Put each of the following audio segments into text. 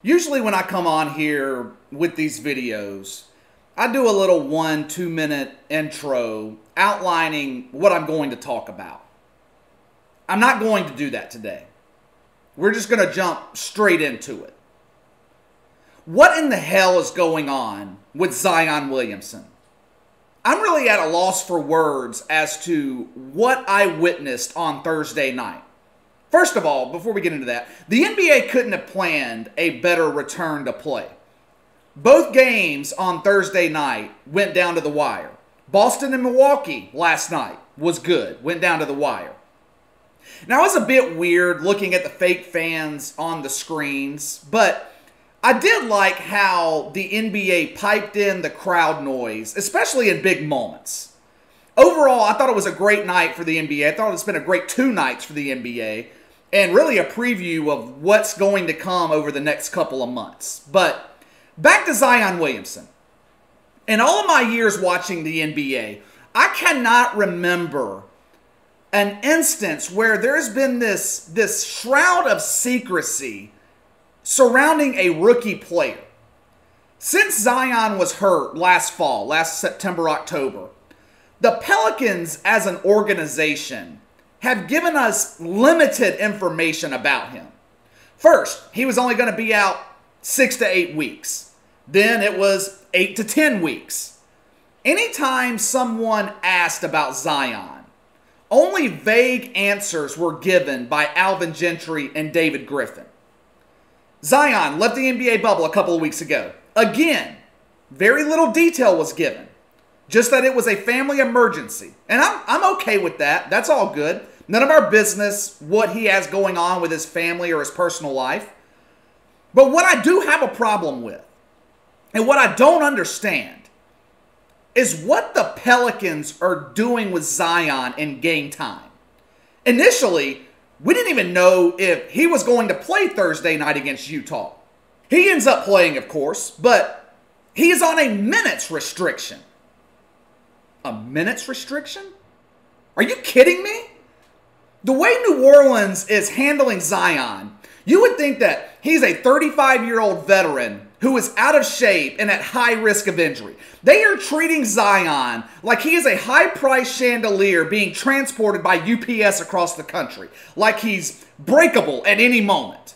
Usually when I come on here with these videos, I do a little 1-2 minute intro outlining what I'm going to talk about. I'm not going to do that today. We're just going to jump straight into it. What in the hell is going on with Zion Williamson? I'm really at a loss for words as to what I witnessed on Thursday night. First of all, before we get into that, the NBA couldn't have planned a better return to play. Both games on Thursday night went down to the wire. Boston and Milwaukee last night was good, went down to the wire. Now, it was a bit weird looking at the fake fans on the screens, but I did like how the NBA piped in the crowd noise, especially in big moments. Overall, I thought it was a great night for the NBA. I thought it's been a great 2 nights for the NBA, and really a preview of what's going to come over the next couple of months. But back to Zion Williamson. In all of my years watching the NBA, I cannot remember an instance where there's been this shroud of secrecy surrounding a rookie player. Since Zion was hurt last fall, last September, October, the Pelicans as an organization have given us limited information about him. First, he was only going to be out 6 to 8 weeks. Then it was 8 to 10 weeks. Anytime someone asked about Zion, only vague answers were given by Alvin, Gentry, and David Griffin. Zion left the NBA bubble a couple of weeks ago. Again, very little detail was given. Just that it was a family emergency. And I'm okay with that. That's all good. None of our business what he has going on with his family or his personal life. But what I do have a problem with, and what I don't understand, is what the Pelicans are doing with Zion in game time. Initially, we didn't even know if he was going to play Thursday night against Utah. He ends up playing, of course, but he is on a minutes restriction. A minutes restriction? Are you kidding me? The way New Orleans is handling Zion, you would think that he's a 35-year-old veteran who is out of shape and at high risk of injury. They are treating Zion like he is a high-priced chandelier being transported by UPS across the country, like he's breakable at any moment.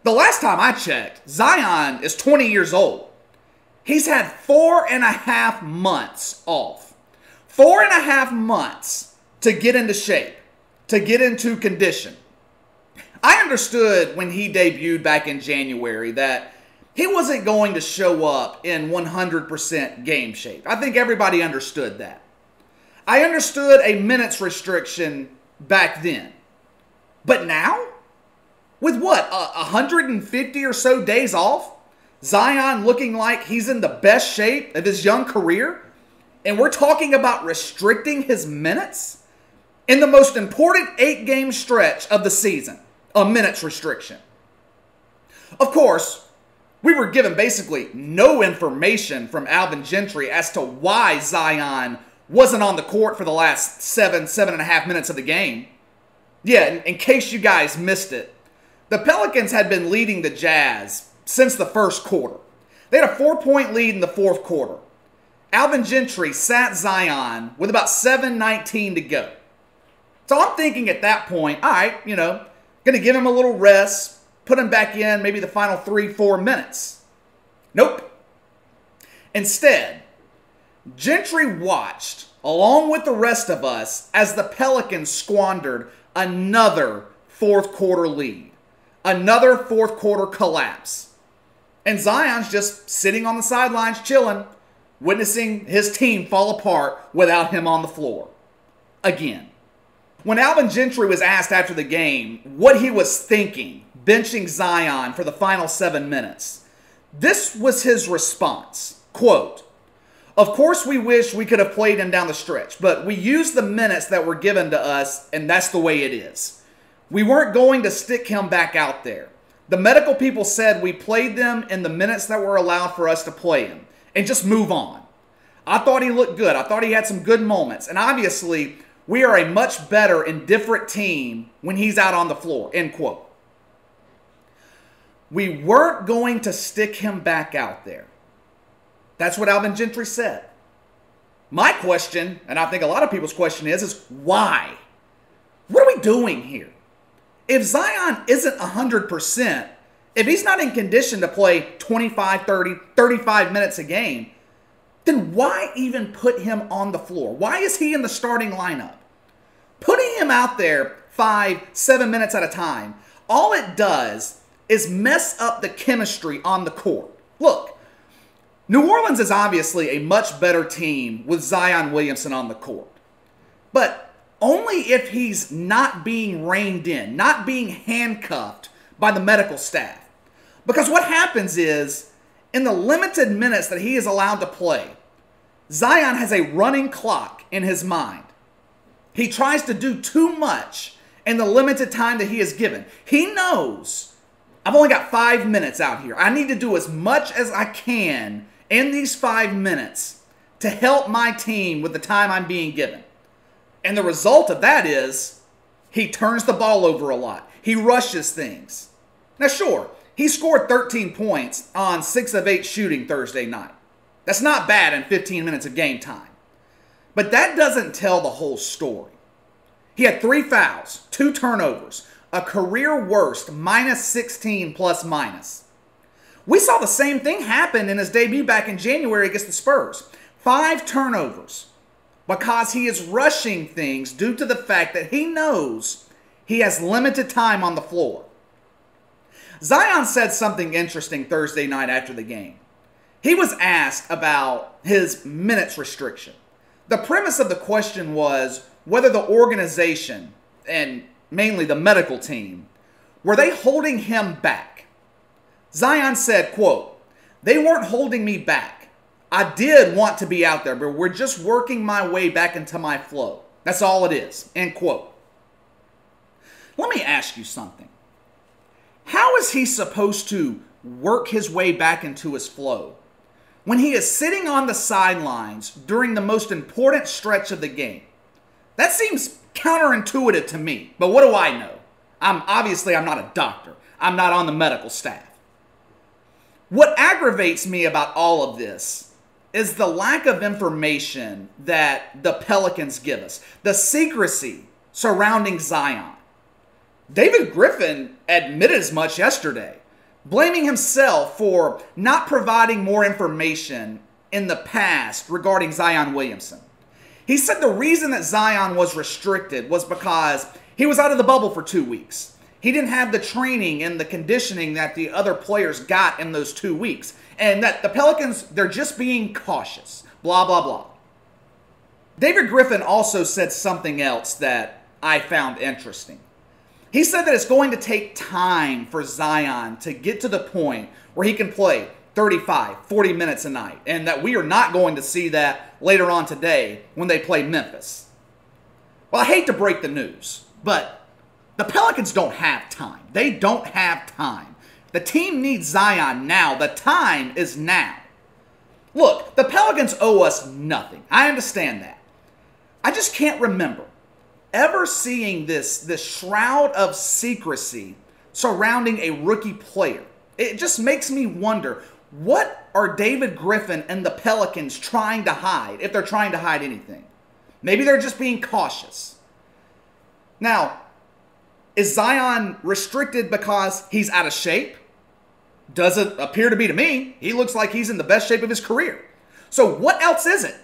The last time I checked, Zion is 20 years old. He's had 4.5 months off. 4.5 months to get into shape, to get into condition. I understood when he debuted back in January that he wasn't going to show up in 100% game shape. I think everybody understood that. I understood a minutes restriction back then. But now? With what, 150 or so days off? Zion looking like he's in the best shape of his young career? And we're talking about restricting his minutes? In the most important 8-game stretch of the season, a minutes restriction. Of course, we were given basically no information from Alvin Gentry as to why Zion wasn't on the court for the last 7.5 minutes of the game. Yeah, in case you guys missed it, the Pelicans had been leading the Jazz since the first quarter. They had a 4-point lead in the fourth quarter. Alvin Gentry sat Zion with about 7:19 to go. So I'm thinking at that point, all right, going to give him a little rest, put him back in maybe the final 3-4 minutes. Nope. Instead, Gentry watched, along with the rest of us, as the Pelicans squandered another fourth quarter lead. Another fourth quarter collapse. And Zion's just sitting on the sidelines chilling, witnessing his team fall apart without him on the floor. Again. When Alvin Gentry was asked after the game what he was thinking benching Zion for the final 7 minutes, this was his response. Quote, "Of course we wish we could have played him down the stretch, but we used the minutes that were given to us, and that's the way it is. We weren't going to stick him back out there. The medical people said we played them in the minutes that were allowed for us to play him, and just move on. I thought he looked good. I thought he had some good moments, and obviously we are a much better and different team when he's out on the floor," end quote. we weren't going to stick him back out there. That's what Alvin Gentry said. My question, and I think a lot of people's question is why? What are we doing here? If Zion isn't 100%, if he's not in condition to play 25, 30, 35 minutes a game, then why even put him on the floor? Why is he in the starting lineup? Putting him out there 5, 7 minutes at a time, all it does is mess up the chemistry on the court. Look, New Orleans is obviously a much better team with Zion Williamson on the court. But only if he's not being reined in, not being handcuffed by the medical staff. Because what happens is, in the limited minutes that he is allowed to play, Zion has a running clock in his mind. He tries to do too much in the limited time that he is given. He knows, I've only got 5 minutes out here. I need to do as much as I can in these 5 minutes to help my team with the time I'm being given. And the result of that is he turns the ball over a lot. He rushes things. Now, sure, he scored 13 points on 6 of 8 shooting Thursday night. That's not bad in 15 minutes of game time. But that doesn't tell the whole story. He had 3 fouls, 2 turnovers, a career worst minus 16 plus minus. We saw the same thing happen in his debut back in January against the Spurs. 5 turnovers because he is rushing things due to the fact that he knows he has limited time on the floor. Zion said something interesting Thursday night after the game. He was asked about his minutes restriction. The premise of the question was whether the organization, and mainly the medical team, were they holding him back? Zion said, quote, "They weren't holding me back. I did want to be out there, but we're just working my way back into my flow. That's all it is," end quote. Let me ask you something. How is he supposed to work his way back into his flow when he is sitting on the sidelines during the most important stretch of the game? That seems counterintuitive to me, but what do I know? I'm not a doctor. I'm not on the medical staff. What aggravates me about all of this is the lack of information that the Pelicans give us, the secrecy surrounding Zion. David Griffin admitted as much yesterday, blaming himself for not providing more information in the past regarding Zion Williamson. He said the reason that Zion was restricted was because he was out of the bubble for 2 weeks. He didn't have the training and the conditioning that the other players got in those 2 weeks. And that the Pelicans, they're just being cautious. Blah, blah, blah. David Griffin also said something else that I found interesting. He said that it's going to take time for Zion to get to the point where he can play 35, 40 minutes a night. And that we are not going to see that later on today when they play Memphis. Well, I hate to break the news, but the Pelicans don't have time. They don't have time. The team needs Zion now. The time is now. Look, the Pelicans owe us nothing. I understand that. I just can't remember ever seeing this shroud of secrecy surrounding a rookie player. It just makes me wonder, what are David Griffin and the Pelicans trying to hide, if they're trying to hide anything? Maybe they're just being cautious. Now, is Zion restricted because he's out of shape? Doesn't appear to be to me. He looks like he's in the best shape of his career. So what else is it?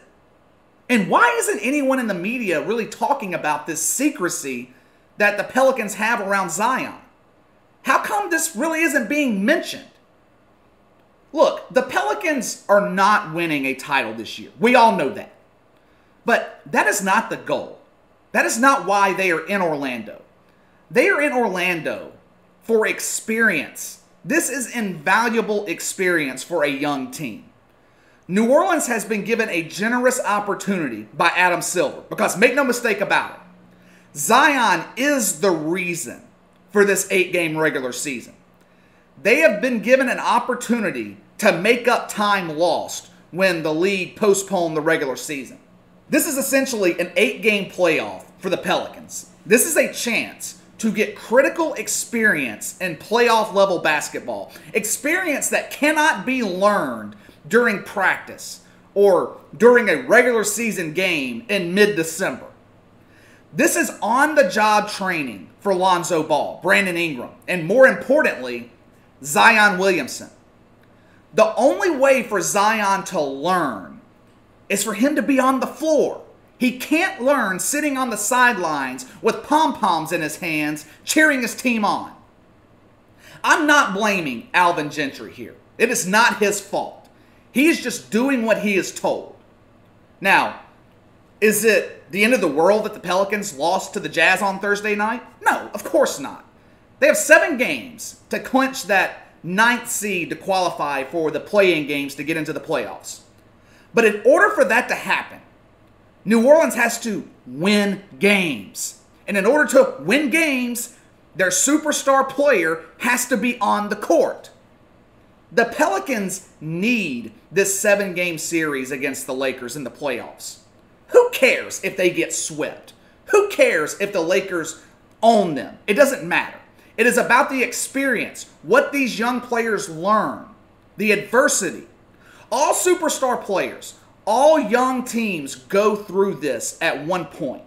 And why isn't anyone in the media really talking about this secrecy that the Pelicans have around Zion? How come this really isn't being mentioned? Look, the Pelicans are not winning a title this year. We all know that. But that is not the goal. That is not why they are in Orlando. They are in Orlando for experience. This is invaluable experience for a young team. New Orleans has been given a generous opportunity by Adam Silver because make no mistake about it, Zion is the reason for this 8-game regular season. They have been given an opportunity to make up time lost when the league postponed the regular season. This is essentially an 8-game playoff for the Pelicans. This is a chance to get critical experience in playoff level basketball. Experience that cannot be learned during practice or during a regular season game in mid-December. This is on-the-job training for Lonzo Ball, Brandon Ingram, and more importantly, Zion Williamson. The only way for Zion to learn is for him to be on the floor. He can't learn sitting on the sidelines with pom-poms in his hands, cheering his team on. I'm not blaming Alvin Gentry here. It is not his fault. He is just doing what he is told. Now, is it the end of the world that the Pelicans lost to the Jazz on Thursday night? No, of course not. They have 7 games to clinch that 9th seed to qualify for the play-in games to get into the playoffs. But in order for that to happen, New Orleans has to win games. And in order to win games, their superstar player has to be on the court. The Pelicans need this 7-game series against the Lakers in the playoffs. Who cares if they get swept? Who cares if the Lakers own them? It doesn't matter. It is about the experience, what these young players learn, the adversity. All superstar players, all young teams go through this at one point.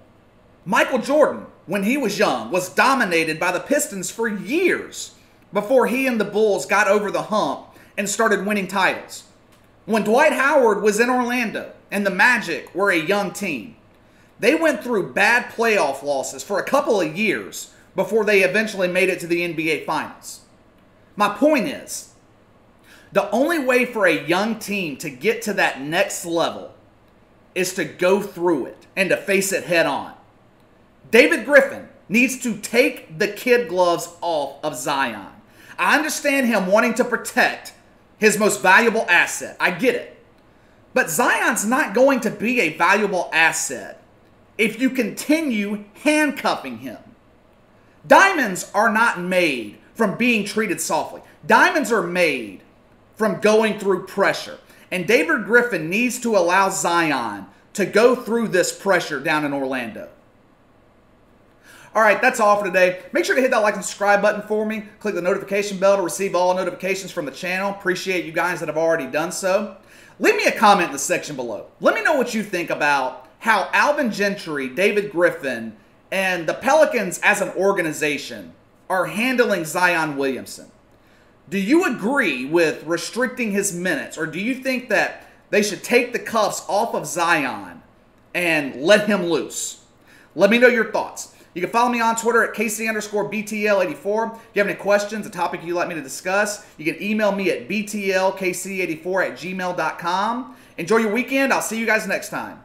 Michael Jordan, when he was young, was dominated by the Pistons for years before he and the Bulls got over the hump and started winning titles. When Dwight Howard was in Orlando and the Magic were a young team, they went through bad playoff losses for a couple of years before they eventually made it to the NBA Finals. My point is, the only way for a young team to get to that next level is to go through it and to face it head on. David Griffin needs to take the kid gloves off of Zion. I understand him wanting to protect his most valuable asset. I get it. But Zion's not going to be a valuable asset if you continue handcuffing him. Diamonds are not made from being treated softly. Diamonds are made from going through pressure. And David Griffin needs to allow Zion to go through this pressure down in Orlando. All right, that's all for today. Make sure to hit that like and subscribe button for me. Click the notification bell to receive all notifications from the channel. Appreciate you guys that have already done so. Leave me a comment in the section below. Let me know what you think about how Alvin Gentry, David Griffin, and the Pelicans as an organization are handling Zion Williamson. Do you agree with restricting his minutes, or do you think that they should take the cuffs off of Zion and let him loose? Let me know your thoughts. You can follow me on Twitter at KC_BTL84. If you have any questions, a topic you'd like me to discuss, you can email me at BTLKC84@gmail.com. Enjoy your weekend. I'll see you guys next time.